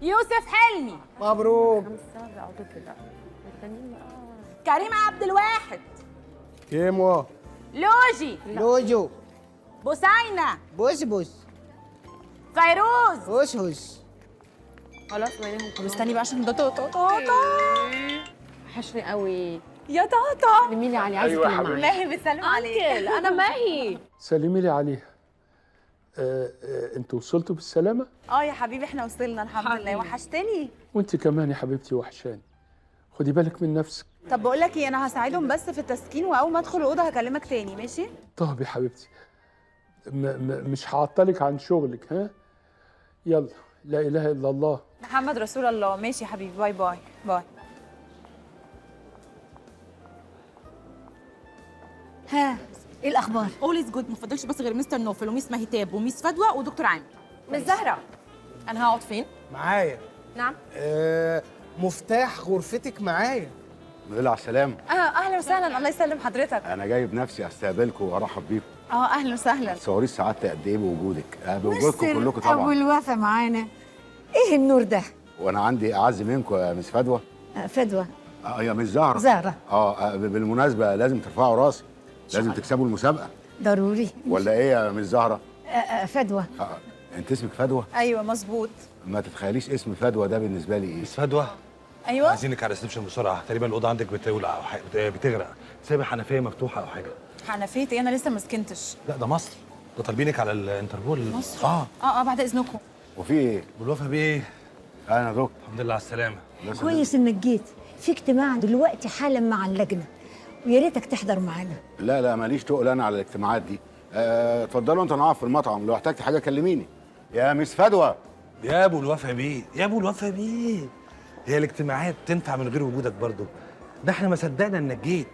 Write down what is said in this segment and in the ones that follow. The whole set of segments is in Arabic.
يوسف حلمي. مبروك. كريم عبد الواحد. كيمو. لوجي. لوجو. بوسينة. بوس. فيروز. هوش. خلاص وينهم؟ طب استني بقى عشان ده طاطا. وحشني قوي. يا طاطا. سلمي لي عليه، عايزه اتكلم معاه. ماهي بتسلم عليك. انكل انا ماهي. سلمي لي عليها. انتوا وصلتوا بالسلامة؟ يا حبيبي احنا وصلنا الحمد لله. وحشتني. وانت كمان يا حبيبتي وحشاني. خدي بالك من نفسك. طب بقول لك ايه، انا هساعدهم بس في التسكين، واول ما ادخل الاوضه هكلمك تاني، ماشي؟ طب يا حبيبتي مش هعطلك عن شغلك. ها يلا، لا اله الا الله محمد رسول الله. ماشي يا حبيبي، باي باي باي. ها ايه الاخبار؟ اوليز جود. ما فضلش بس غير مستر نوفل وميس مهتاب وميس فدوى ودكتور عامر. مس زهرة، انا هقعد فين؟ معايا. نعم. مفتاح غرفتك معايا. على السلامة. اهلا وسهلا. الله يسلم حضرتك. أنا جاي بنفسي أستقبلكم وأرحب بيكم. اهلا وسهلا. تصوريش سعادتي قد إيه بوجودك. بوجودكم كلكم طبعا. أبو الوفا معانا. إيه النور ده؟ وأنا عندي أعز منكم يا مس فدوى. فدوى. يا مس زهرة. زهرة. بالمناسبة لازم ترفعوا راسي. لازم تكسبوا المسابقة. ضروري. ولا إيه يا مس زهرة؟ فدوى. أنت اسمك فدوى؟ ايوه مظبوط. ما تتخيليش اسم فدوى ده بالنسبة لي إيه؟ مس فدوى، ايوه عايزينك على الريسبشن بسرعه. تقريبا الاوضه عندك بتولع او حاجه، بتغرق. سايبه حنفيه مفتوحه او حاجه. حنفيه ايه؟ انا لسه ما سكنتش. لا ده مصر، ده طالبينك على الانتربول. مصر؟ بعد اذنكم. وفي إيه؟ بالوفا بيه. أنا دكتور. الحمد لله على السلامه. كويس إنك جيت. في اجتماع دلوقتي حالا مع اللجنة، ويا ريتك تحضر معانا. لا ماليش تقل أنا على الاجتماعات دي. اتفضلوا أنت، نقعد في المطعم، لو احتجت حاجة كلميني. يا مس فدوى. يا ابو الوفا بيه، يا ابو الوفا بيه، هي الاجتماعات تنفع من غير وجودك برضو؟ ده احنا ما صدقنا انك جيت.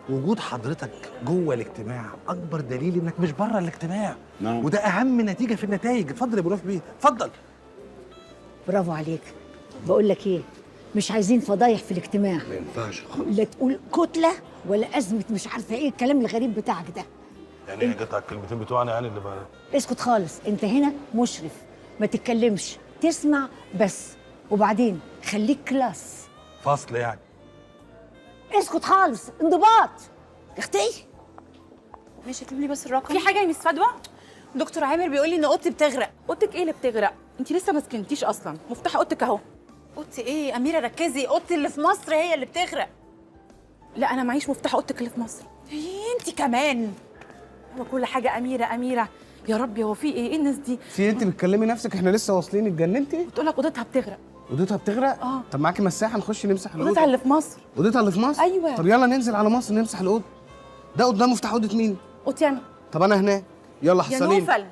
وجود حضرتك جوه الاجتماع اكبر دليل انك مش بره الاجتماع. نعم. وده اهم نتيجه في النتائج. اتفضل يا ابو الوفا بيه، اتفضل. برافو عليك. بقول لك إيه، مش عايزين فضايح في الاجتماع. ما ينفعش خالص. لا تقول كتلة ولا أزمة مش عارفة إيه الكلام الغريب بتاعك ده. يعني ايه قطع الكلمتين بتوعنا يعني اللي بقى؟ اسكت خالص. أنت هنا مشرف، ما تتكلمش، تسمع بس. وبعدين خليك كلاس. فصل يعني. اسكت خالص، انضباط. اختي. ماشي، اكتب لي بس الرقم. في حاجه يا ميس فدوى؟ دكتور عامر بيقول لي ان اوضتي بتغرق. اوضتك ايه اللي بتغرق؟ انت لسه ما سكنتيش اصلا. مفتاح اوضتك اهو. اوضتي ايه؟ اميره ركزي، اوضتي اللي في مصر هي اللي بتغرق. لا انا معيش مفتاح اوضتك اللي في مصر. انت كمان. هو كل حاجه اميره. يا ربي هو في ايه الناس دي؟ في انت بتكلمي نفسك؟ احنا لسه واصلين. اتجننتي؟ بتقول لك اوضتها بتغرق. اوضتها بتغرق؟ طب معاكي مساحه نخش نمسح الاوضه؟ اوضتها اللي في مصر. اوضتها اللي في مصر؟ أيوة. طب يلا ننزل على مصر نمسح الاوضه. ده قدام مفتاح اوضه مين؟ اوضتي انا. طب انا هناك. يلا يا حصلين. نوفل